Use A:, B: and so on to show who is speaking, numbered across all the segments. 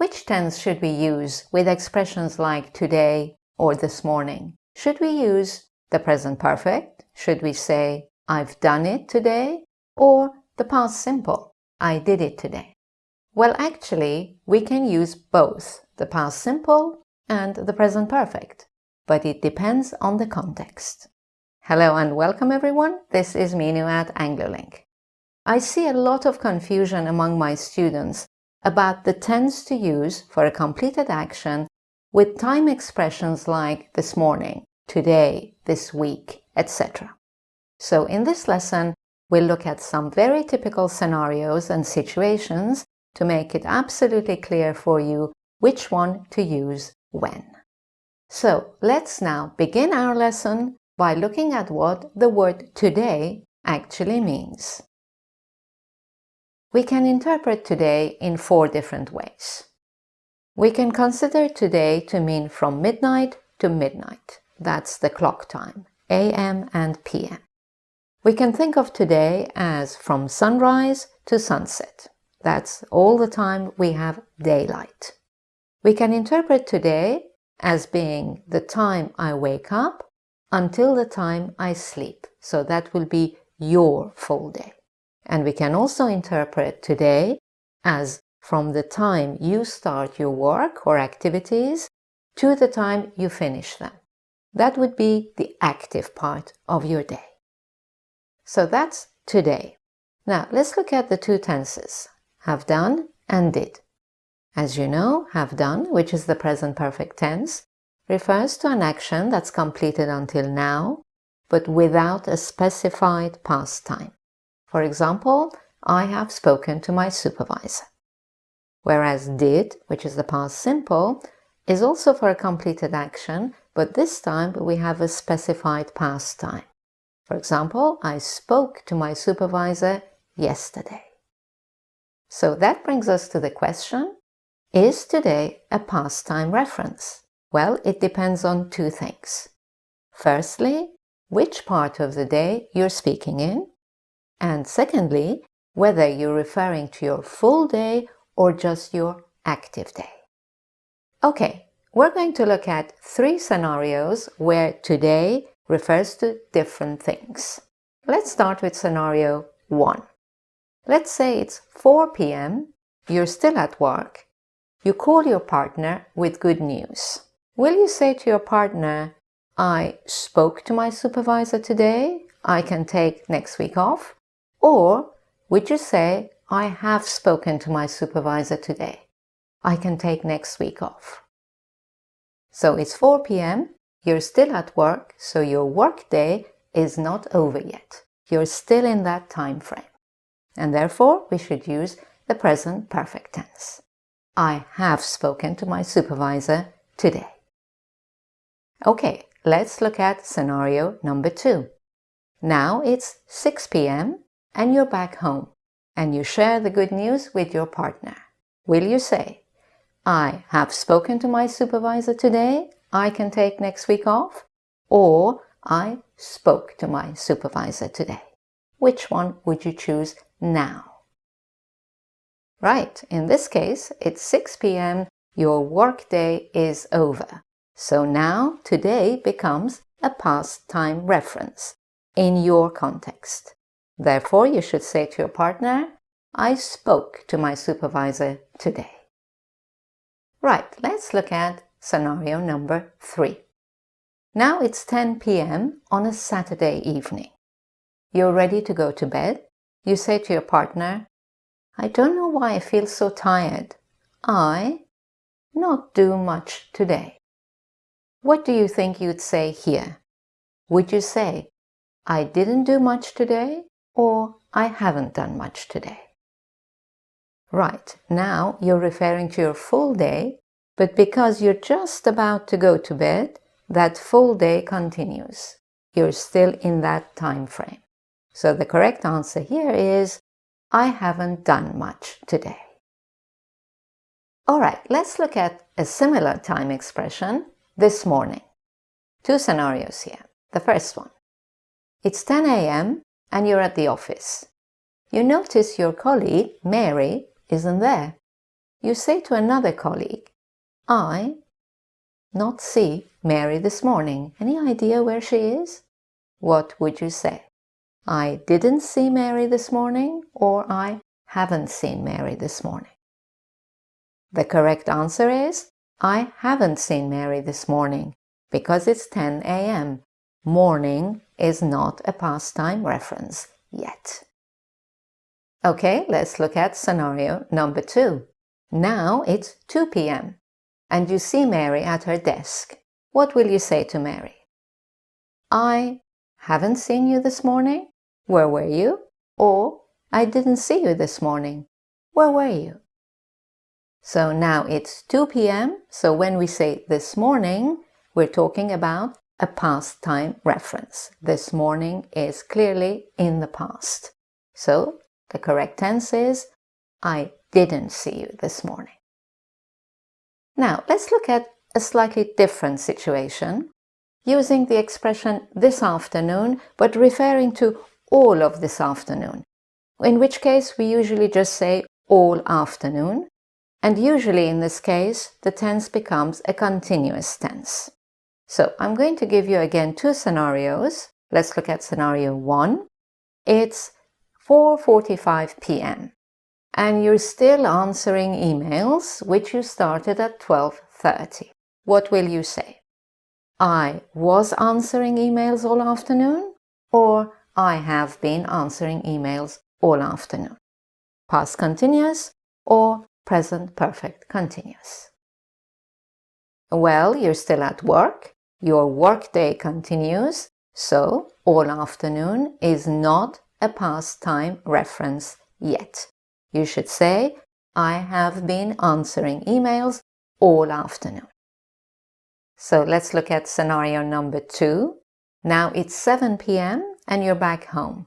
A: which tense should we use with expressions like today or this morning? Should we use the present perfect? Should we say, I've done it today? Or the past simple, I did it today? Well, actually, we can use both the past simple and the present perfect, but it depends on the context. Hello and welcome everyone, this is Minoo at Anglo-Link. I see a lot of confusion among my students about the tense to use for a completed action with time expressions like this morning, today, this week, etc. So in this lesson, we'll look at some very typical scenarios and situations to make it absolutely clear for you which one to use when. So let's now begin our lesson by looking at what the word today actually means. We can interpret today in 4 different ways. We can consider today to mean from midnight to midnight. That's the clock time, AM and PM. We can think of today as from sunrise to sunset. That's all the time we have daylight. We can interpret today as being the time I wake up until the time I sleep. So that will be your full day. And we can also interpret today as from the time you start your work or activities to the time you finish them. That would be the active part of your day. So that's today. Now let's look at the 2 tenses, have done and did. As you know, have done, which is the present perfect tense, refers to an action that's completed until now, but without a specified past time. For example, I have spoken to my supervisor. Whereas did, which is the past simple, is also for a completed action, but this time we have a specified past time. For example, I spoke to my supervisor yesterday. So that brings us to the question, is today a past time reference? Well, it depends on 2 things. Firstly, which part of the day you're speaking in, and secondly, whether you're referring to your full day or just your active day. Okay, we're going to look at 3 scenarios where today refers to different things. Let's start with scenario 1. Let's say it's 4 p.m., you're still at work, you call your partner with good news. Will you say to your partner, I spoke to my supervisor today, I can take next week off? Or would you say, I have spoken to my supervisor today, I can take next week off? So it's 4 p.m., you're still at work, so your work day is not over yet. You're still in that time frame. And therefore, we should use the present perfect tense. I have spoken to my supervisor today. Okay, let's look at scenario number 2. Now it's 6 p.m. and you're back home, and you share the good news with your partner. Will you say, I have spoken to my supervisor today, I can take next week off? Or, I spoke to my supervisor today? Which one would you choose now? Right, in this case, it's 6 p.m., your work day is over. So now, today becomes a past time reference in your context. Therefore, you should say to your partner, I spoke to my supervisor today. Right, let's look at scenario number 3. Now it's 10 p.m. on a Saturday evening. You're ready to go to bed. You say to your partner, I don't know why I feel so tired. I not do much today. What do you think you'd say here? Would you say, I didn't do much today? Or I haven't done much today? Right, now you're referring to your full day, but because you're just about to go to bed, that full day continues. You're still in that time frame. So the correct answer here is, I haven't done much today. All right, let's look at a similar time expression, this morning. 2 scenarios here. The first one. It's 10 a.m. and you're at the office. You notice your colleague, Mary, isn't there. you say to another colleague, I not see Mary this morning. Any idea where she is? What would you say? I didn't see Mary this morning, or I haven't seen Mary this morning. The correct answer is I haven't seen Mary this morning because it's 10 a.m. Morning is not a past time reference yet. Okay, let's look at scenario number 2. Now it's 2 p.m. and you see Mary at her desk. What will you say to Mary? I haven't seen you this morning. Where were you? Or I didn't see you this morning. Where were you? So now it's 2 p.m. So when we say this morning, we're talking about a past time reference. This morning is clearly in the past. So the correct tense is I didn't see you this morning. Now let's look at a slightly different situation using the expression this afternoon, but referring to all of this afternoon, in which case we usually just say all afternoon, and usually in this case the tense becomes a continuous tense. So I'm going to give you again 2 scenarios. Let's look at scenario 1. It's 4:45 p.m. and you're still answering emails which you started at 12:30. What will you say? I was answering emails all afternoon, or I have been answering emails all afternoon. Past continuous or present perfect continuous. Well, you're still at work. Your workday continues, so all afternoon is not a past time reference yet. You should say, I have been answering emails all afternoon. So let's look at scenario number 2. Now it's 7 p.m. and you're back home.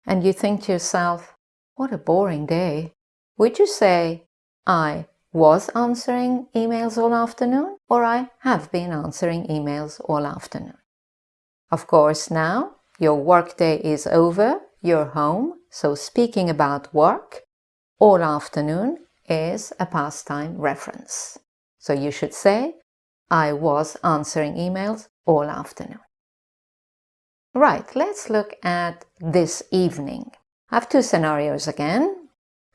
A: And you think to yourself, what a boring day. Would you say, I was answering emails all afternoon, or I have been answering emails all afternoon? Of course, now your workday is over, you're home, so speaking about work, all afternoon is a past time reference. So you should say, I was answering emails all afternoon. Right, let's look at this evening. I have 2 scenarios again.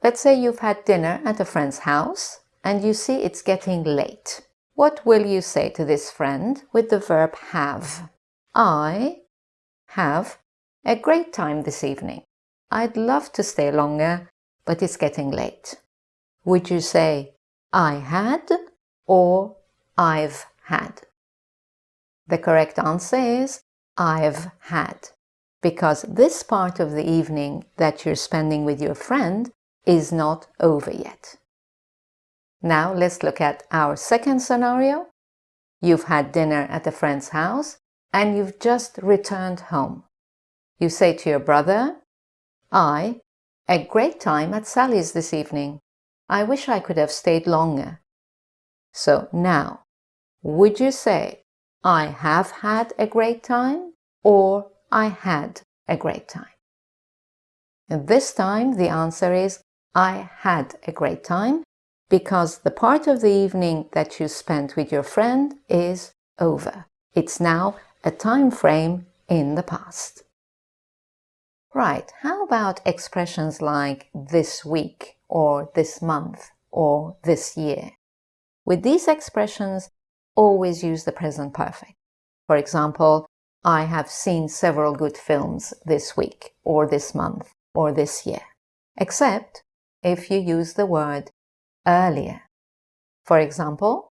A: Let's say you've had dinner at a friend's house and you see it's getting late. What will you say to this friend with the verb have? I have a great time this evening. I'd love to stay longer, but it's getting late. Would you say, I had or I've had? The correct answer is I've had, because this part of the evening that you're spending with your friend is not over yet. Now let's look at our second scenario. You've had dinner at a friend's house and you've just returned home. You say to your brother, I had a great time at Sally's this evening. I wish I could have stayed longer. So now, would you say, I have had a great time, or I had a great time? And this time the answer is I had a great time, because the part of the evening that you spent with your friend is over. It's now a time frame in the past. Right, how about expressions like this week, or this month, or this year? With these expressions, always use the present perfect. For example, I have seen several good films this week, or this month, or this year. Except if you use the word earlier. For example,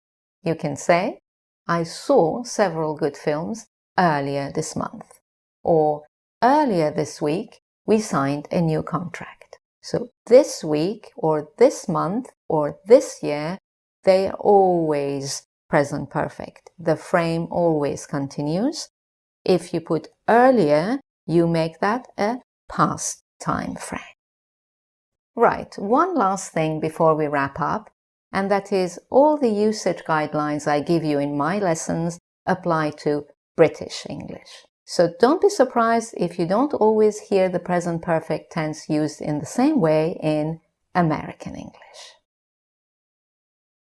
A: you can say, I saw several good films earlier this month. Or earlier this week, we signed a new contract. So this week, or this month, or this year, they are always present perfect. The frame always continues. If you put earlier, you make that a past time frame. Right, one last thing before we wrap up, and that is all the usage guidelines I give you in my lessons apply to British English. So don't be surprised if you don't always hear the present perfect tense used in the same way in American English.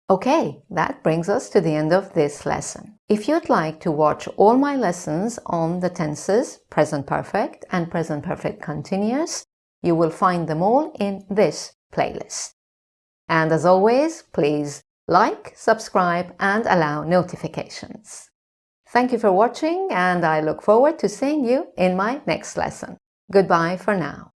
A: Okay, that brings us to the end of this lesson. If you'd like to watch all my lessons on the tenses, present perfect and present perfect continuous, you will find them all in this playlist. And as always, please like, subscribe, and allow notifications. Thank you for watching, and I look forward to seeing you in my next lesson. Goodbye for now.